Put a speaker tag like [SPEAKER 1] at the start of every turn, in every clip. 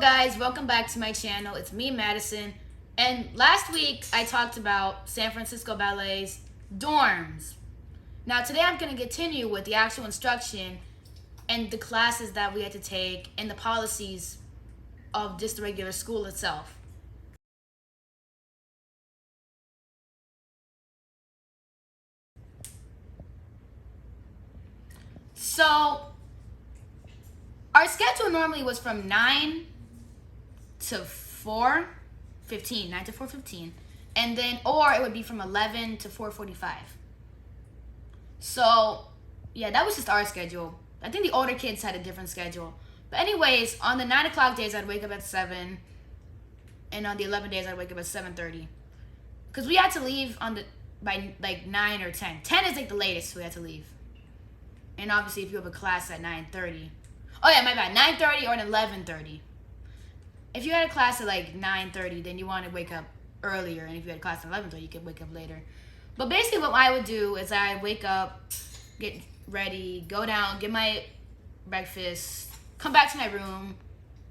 [SPEAKER 1] guys, welcome back to my channel. It's me, Madison, and last week I talked about San Francisco Ballet's dorms. Now today I'm going to continue with the actual instruction and the classes that we had to take and the policies of just the regular school itself. So our schedule normally was from 9 to 4:15, 9 to 4:15, and then or it would be from 11 to 4:45. So yeah, that was just our schedule. I think the older kids had a different schedule. But anyways, on the 9 o'clock days I'd wake up at 7, and on the 11 days I'd wake up at 7:30, because we had to leave by like 9 or 10. 10 is like the latest we had to leave. And obviously if you have a class at 9:30, oh yeah, my bad, 9:30 or an 11:30. If you had a class at like 9:30, then you want to wake up earlier, and if you had a class at 11:30, you could wake up later. But basically what I would do is I'd wake up, get ready, go down, get my breakfast, come back to my room,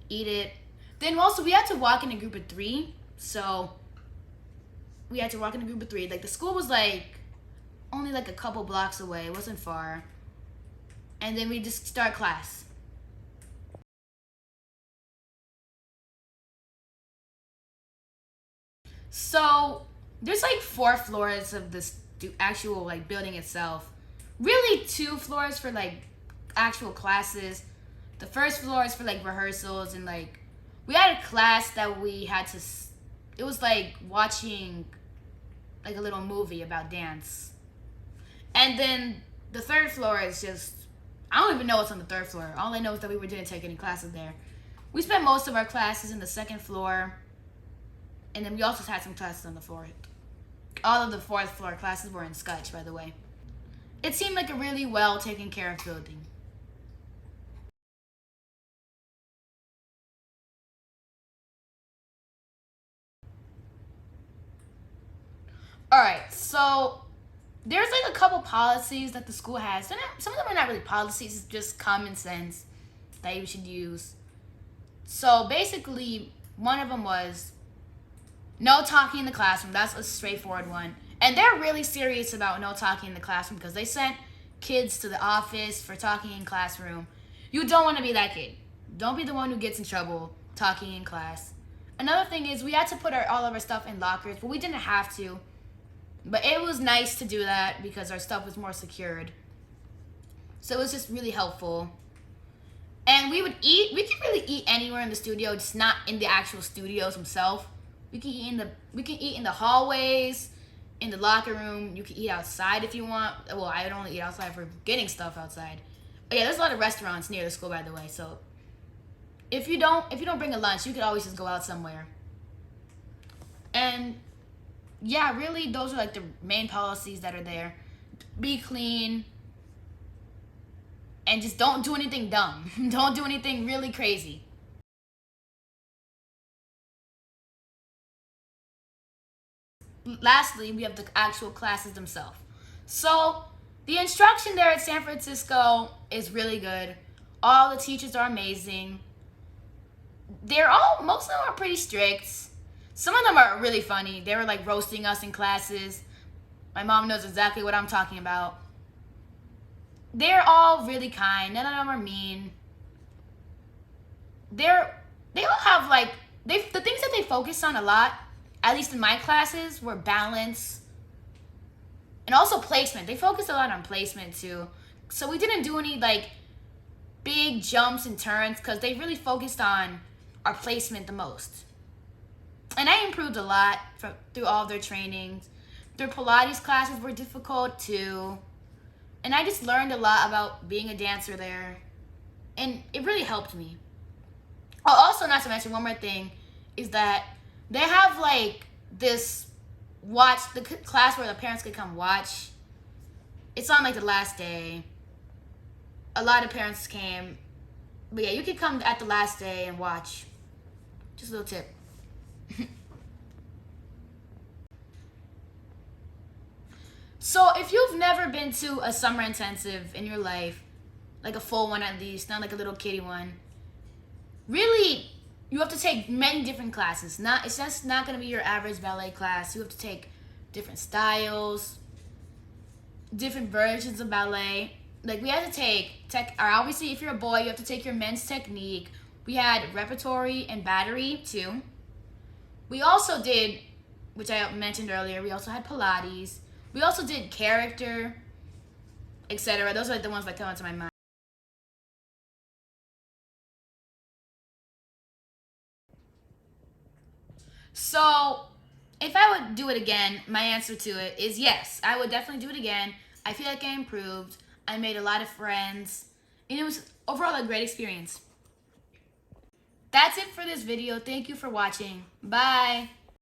[SPEAKER 1] eat it. Then also we had to walk in a group of 3, so we had to walk in a group of 3. Like the school was like only like a couple blocks away, it wasn't far. And then we just start class. So there's like 4 floors of this actual like building itself. Really 2 floors for like actual classes. The first floor is for like rehearsals, and like we had a class that we had to, it was like watching like a little movie about dance. And then the 3rd floor is just, I don't even know what's on the 3rd floor. All I know is that we didn't take any classes there. We spent most of our classes in the 2nd floor. And then we also had some classes on the 4th. All of the 4th floor classes were in Scotch, by the way. It seemed like a really well taken care of building. Alright, so there's like a couple policies that the school has. Some of them are not really policies, it's just common sense that you should use. So basically, one of them was no talking in the classroom. That's a straightforward one. And they're really serious about no talking in the classroom, because they sent kids to the office for talking in classroom. You don't want to be that kid. Don't be the one who gets in trouble talking in class. Another thing is we had to put all of our stuff in lockers, but we didn't have to. But it was nice to do that because our stuff was more secured. So it was just really helpful. And we could really eat anywhere in the studio, just not in the actual studios themselves. We can eat in the hallways, in the locker room. You can eat outside if you want. Well, I would only eat outside for getting stuff outside. But yeah, there's a lot of restaurants near the school, by the way. So if you don't bring a lunch, you could always just go out somewhere. And yeah, really, those are like the main policies that are there. Be clean, and just don't do anything dumb. Don't do anything really crazy. Lastly, we have the actual classes themselves. So the instruction there at San Francisco is really good. All the teachers are amazing. Most of them are pretty strict. Some of them are really funny. They were like roasting us in classes. My mom knows exactly what I'm talking about. They're all really kind. None of them are mean. They all have like, the things that they focus on a lot, at least in my classes, were balance and also placement. They focused a lot on placement too. So we didn't do any like big jumps and turns, because they really focused on our placement the most. And I improved a lot through all of their trainings. Their Pilates classes were difficult too. And I just learned a lot about being a dancer there. And it really helped me. Also, not to mention, one more thing is that they have like this the class where the parents could come watch. It's on like the last day. A lot of parents came. But yeah, you could come at the last day and watch. Just a little tip. So if you've never been to a summer intensive in your life, like a full one at least, not like a little kiddie one, really you have to take many different classes. It's just not going to be your average ballet class. You have to take different styles, different versions of ballet. Like we had to take or obviously if you're a boy, you have to take your men's technique. We had repertory and battery too. We also did, which I mentioned earlier, we also had Pilates. We also did character, etc. Those are like the ones that come into my mind. So, if I would do it again, my answer to it is yes. I would definitely do it again. I feel like I improved. I made a lot of friends. And it was overall a great experience. That's it for this video. Thank you for watching. Bye.